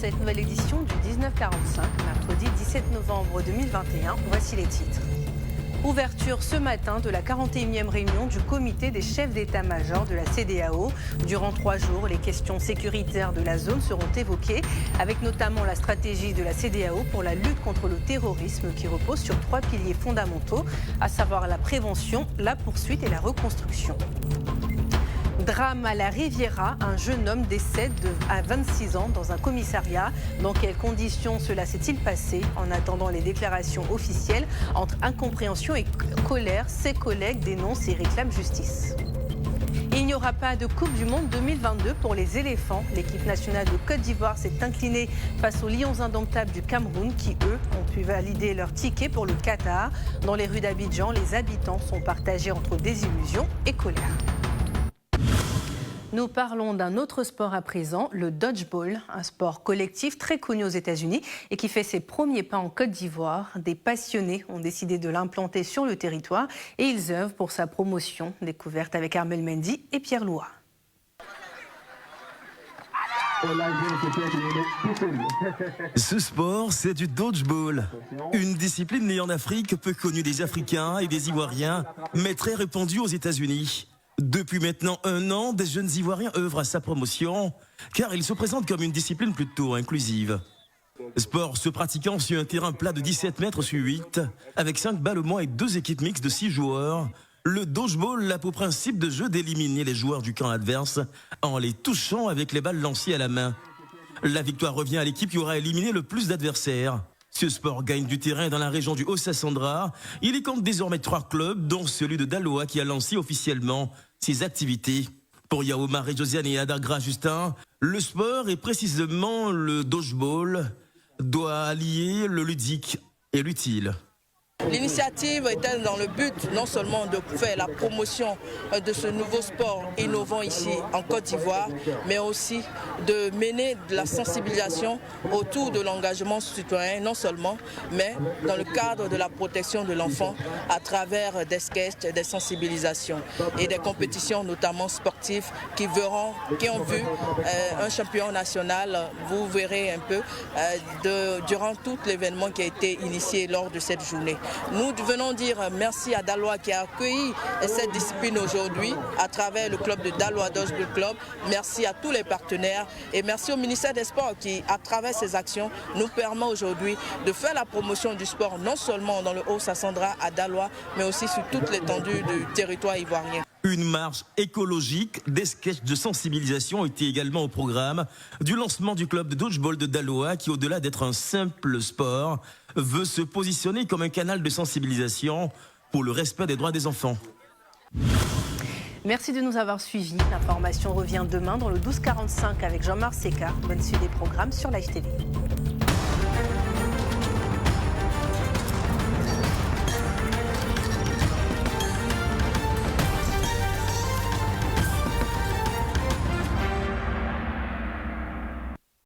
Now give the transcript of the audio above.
cette nouvelle édition du 1945, mercredi 17 novembre 2021. Voici les titres. Ouverture ce matin de la 41e réunion du comité des chefs d'état-major de la CEDEAO. Durant 3 jours, les questions sécuritaires de la zone seront évoquées, avec notamment la stratégie de la CEDEAO pour la lutte contre le terrorisme qui repose sur 3 piliers fondamentaux, à savoir la prévention, la poursuite et la reconstruction. Drame à la Riviera, un jeune homme décède à 26 ans dans un commissariat. Dans quelles conditions cela s'est-il passé? En attendant les déclarations officielles, entre incompréhension et colère, ses collègues dénoncent et réclament justice. Il n'y aura pas de Coupe du Monde 2022 pour les éléphants. L'équipe nationale de Côte d'Ivoire s'est inclinée face aux Lions indomptables du Cameroun qui, eux, ont pu valider leur ticket pour le Qatar. Dans les rues d'Abidjan, les habitants sont partagés entre désillusion et colère. Nous parlons d'un autre sport à présent, le dodgeball, un sport collectif très connu aux États-Unis et qui fait ses premiers pas en Côte d'Ivoire. Des passionnés ont décidé de l'implanter sur le territoire et ils œuvrent pour sa promotion. Découverte avec Armel Mendy et Pierre Loua. Ce sport, c'est du dodgeball. Une discipline née en Afrique, peu connue des Africains et des Ivoiriens, mais très répandue aux États-Unis. Depuis maintenant 1 an, des jeunes Ivoiriens œuvrent à sa promotion, car il se présente comme une discipline plutôt inclusive. Sport se pratiquant sur un terrain plat de 17 mètres sur 8, avec 5 balles au moins et 2 équipes mixtes de 6 joueurs, le dodgeball a pour principe de jeu d'éliminer les joueurs du camp adverse en les touchant avec les balles lancées à la main. La victoire revient à l'équipe qui aura éliminé le plus d'adversaires. Ce sport gagne du terrain dans la région du Haut-Sassandra. Il y compte désormais 3 clubs, dont celui de Daloa qui a lancé officiellement ses activités. Pour Yaouma et Josiane et Adagra Justin, le sport et précisément le dodgeball doit allier le ludique et l'utile. L'initiative était dans le but non seulement de faire la promotion de ce nouveau sport innovant ici en Côte d'Ivoire, mais aussi de mener de la sensibilisation autour de l'engagement citoyen, non seulement, mais dans le cadre de la protection de l'enfant à travers des sketchs, des sensibilisations et des compétitions notamment sportives qui ont vu un champion national, vous verrez un peu, durant tout l'événement qui a été initié lors de cette journée. Nous venons dire merci à Daloa qui a accueilli cette discipline aujourd'hui à travers le club de Daloa Dodgeball Club. Merci à tous les partenaires et merci au ministère des Sports qui, à travers ses actions, nous permet aujourd'hui de faire la promotion du sport non seulement dans le Haut-Sassandra à Daloa, mais aussi sur toute l'étendue du territoire ivoirien. Une marche écologique, des sketchs de sensibilisation étaient également au programme du lancement du club de dodgeball de Daloa qui, au-delà d'être un simple sport, veut se positionner comme un canal de sensibilisation pour le respect des droits des enfants. Merci de nous avoir suivis. L'information revient demain dans le 12h45 avec Jean-Marc Seca. Bonne suite des programmes sur Live TV.